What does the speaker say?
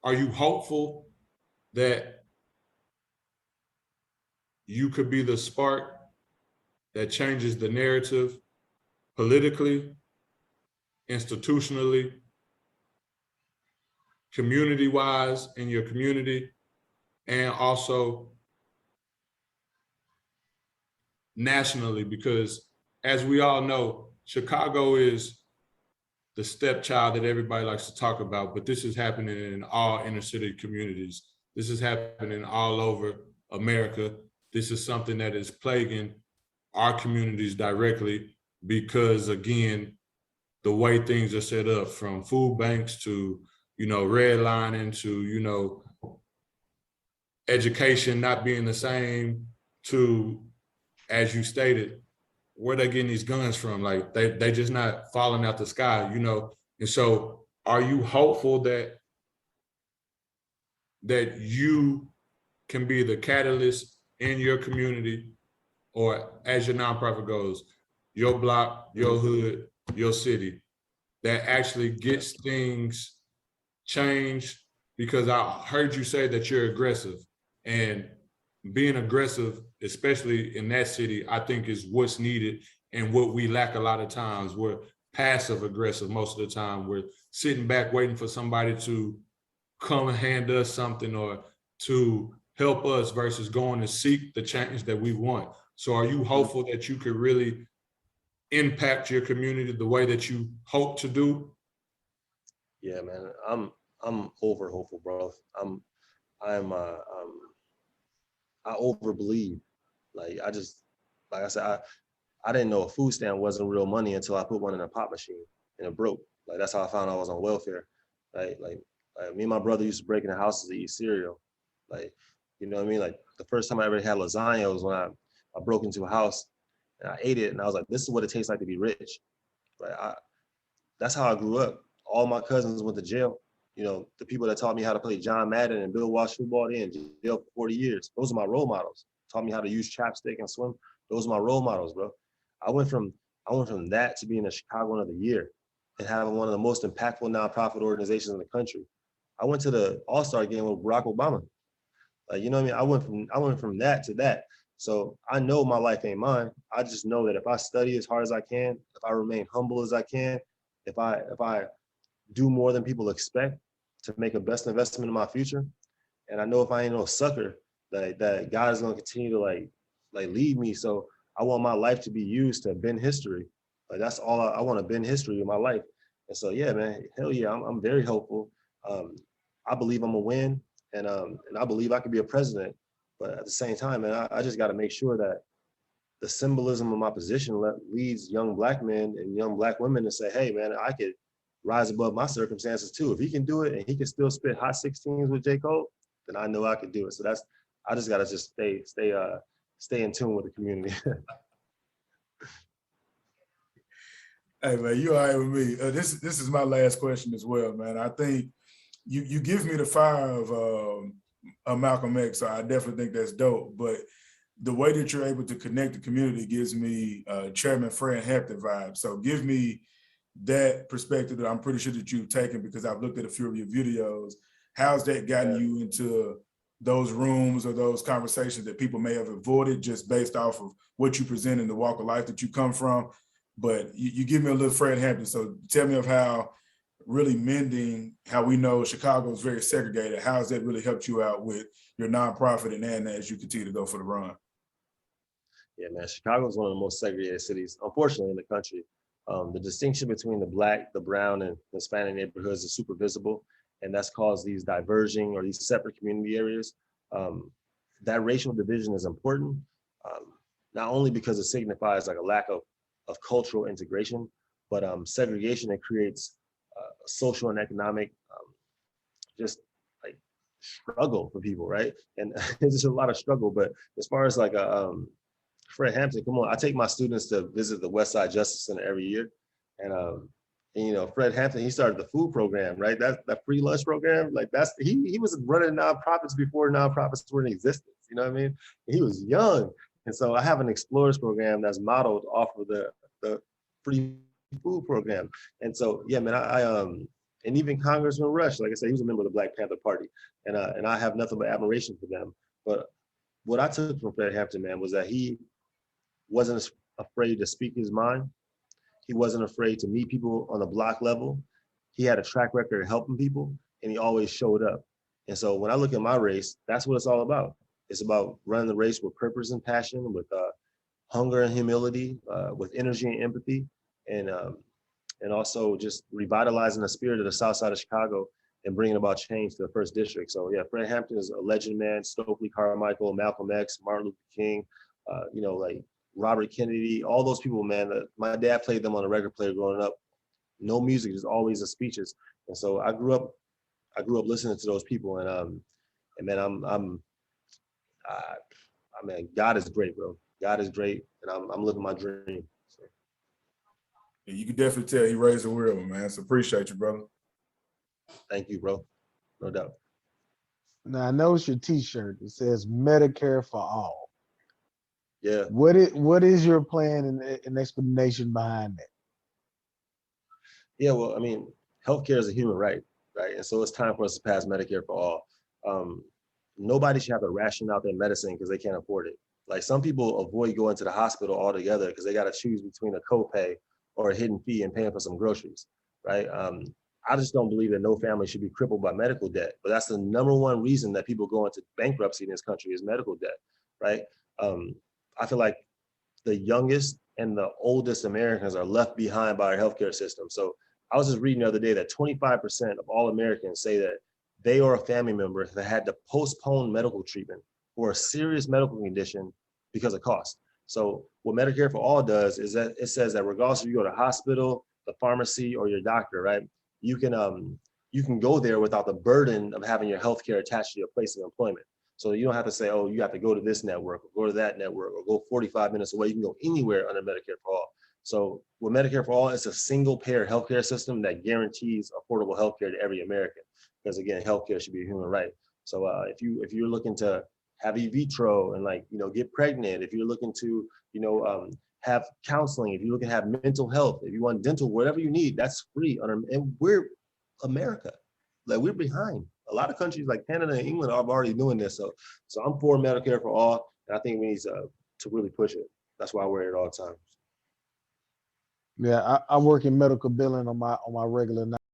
are you hopeful that you could be the spark that changes the narrative politically, institutionally, community-wise in your community, and also nationally? Because as we all know, Chicago is the stepchild that everybody likes to talk about, but this is happening in all inner city communities. This is happening all over America. This is something that is plaguing our communities directly because, again, the way things are set up, from food banks to, redlining to, education not being the same to, as you stated, where they getting these guns from? Like they just not falling out the sky, And so are you hopeful that you can be the catalyst in your community, or as your nonprofit goes, your block, your hood, your city, that actually gets things changed? Because I heard you say that you're aggressive, and being aggressive, especially in that city, I think is what's needed and what we lack a lot of times. We're passive aggressive most of the time. We're sitting back waiting for somebody to come and hand us something or to help us versus going to seek the change that we want. So are you hopeful that you could really impact your community the way that you hope to do? Yeah, man, I'm over hopeful, bro. I over believe. Like I said, I didn't know a food stamp wasn't real money until I put one in a pop machine and it broke. Like that's how I found out I was on welfare. Right? Like me and my brother used to break into houses to eat cereal. Like, you know what I mean? Like the first time I ever had lasagna was when I broke into a house and I ate it and I was like, this is what it tastes like to be rich. Right? That's how I grew up. All my cousins went to jail. The people that taught me how to play John Madden and Bill Walsh football, they in jail for 40 years. Those are my role models. Taught me how to use chapstick and swim. Those are my role models, bro. I went from that to being a Chicagoan of the Year and having one of the most impactful nonprofit organizations in the country. I went to the All-Star game with Barack Obama. Like, you know what I mean? I went from that to that. So I know my life ain't mine. I just know that if I study as hard as I can, if I remain humble as I can, if I do more than people expect to make a best investment in my future. And I know if I ain't no sucker, that God is gonna continue to like lead me. So I want my life to be used to bend history. Like that's all I want to bend history in my life. And so yeah, man, hell yeah, I'm very hopeful. I believe I'm gonna win, and I believe I could be a president. But at the same time, man, I just got to make sure that the symbolism of my position leads young Black men and young Black women to say, hey, man, I could rise above my circumstances too. If he can do it and he can still spit hot 16s with J. Cole, then I know I can do it. So I just gotta just stay in tune with the community. Hey man, you all right with me? This is my last question as well, man. I think you give me the fire of Malcolm X, so I definitely think that's dope. But the way that you're able to connect the community gives me Chairman Fred Hampton vibe. So give me that perspective that I'm pretty sure that you've taken, because I've looked at a few of your videos. How's that gotten you into those rooms or those conversations that people may have avoided just based off of what you present in the walk of life that you come from? But you give me a little Fred Hampton. So tell me of how really mending, how we know Chicago is very segregated. How has that really helped you out with your nonprofit and as you continue to go for the run? Yeah, man, Chicago is one of the most segregated cities, unfortunately, in the country. The distinction between the Black, the brown, and Hispanic neighborhoods is super visible, and that's caused these diverging or these separate community areas. That racial division is important, not only because it signifies like a lack of cultural integration, but segregation, it creates social and economic just like struggle for people, right? And there's just a lot of struggle. But as far as like Fred Hampton, come on, I take my students to visit the West Side Justice Center every year. And Fred Hampton, he started the food program, right? That free lunch program, like he was running nonprofits before nonprofits were in existence, you know what I mean? He was young. And so I have an Explorers program that's modeled off of the free food program. And so, yeah, man, And even Congressman Rush, like I said, he was a member of the Black Panther Party, and I have nothing but admiration for them. But what I took from Fred Hampton, man, was that he wasn't afraid to speak his mind. He wasn't afraid to meet people on the block level. He had a track record of helping people, and he always showed up. And so when I look at my race, that's what it's all about. It's about running the race with purpose and passion, with hunger and humility, with energy and empathy, and also just revitalizing the spirit of the South Side of Chicago and bringing about change to the first district. So yeah, Fred Hampton is a legend, man. Stokely Carmichael, Malcolm X, Martin Luther King, like Robert Kennedy, all those people, man. My dad played them on a record player growing up. No music, just always the speeches. And so I grew up listening to those people, and man, I mean, God is great, bro. God is great, and I'm living my dream. So. Yeah, you can definitely tell he raised a real one, man. So appreciate you, brother. Thank you, bro. No doubt. Now I noticed your T-shirt. It says Medicare for all. Yeah. What is your plan and explanation behind that? Yeah, well, I mean, healthcare is a human right? And so it's time for us to pass Medicare for all. Nobody should have to ration out their medicine because they can't afford it. Like some people avoid going to the hospital altogether because they got to choose between a copay or a hidden fee and paying for some groceries, right? I just don't believe that no family should be crippled by medical debt, but that's the #1 reason that people go into bankruptcy in this country is medical debt, right? I feel like the youngest and the oldest Americans are left behind by our healthcare system. So I was just reading the other day that 25% of all Americans say that they or a family member that had to postpone medical treatment for a serious medical condition because of cost. So what Medicare for All does is that it says that regardless if you go to hospital, the pharmacy, or your doctor, right, you can go there without the burden of having your healthcare attached to your place of employment. So you don't have to say, oh, you have to go to this network or go to that network or go 45 minutes away. You can go anywhere under Medicare for All. So with Medicare for All, it's a single payer healthcare system that guarantees affordable healthcare to every American. Because again, healthcare should be a human right. So if you're looking to have in vitro and get pregnant, if you're looking to have counseling, if you're looking to have mental health, if you want dental, whatever you need, that's free. And we're America, like we're behind. A lot of countries like Canada and England are already doing this. So I'm for Medicare for all, and I think we need to really push it. That's why I wear it all the time. Yeah, I work in medical billing on my regular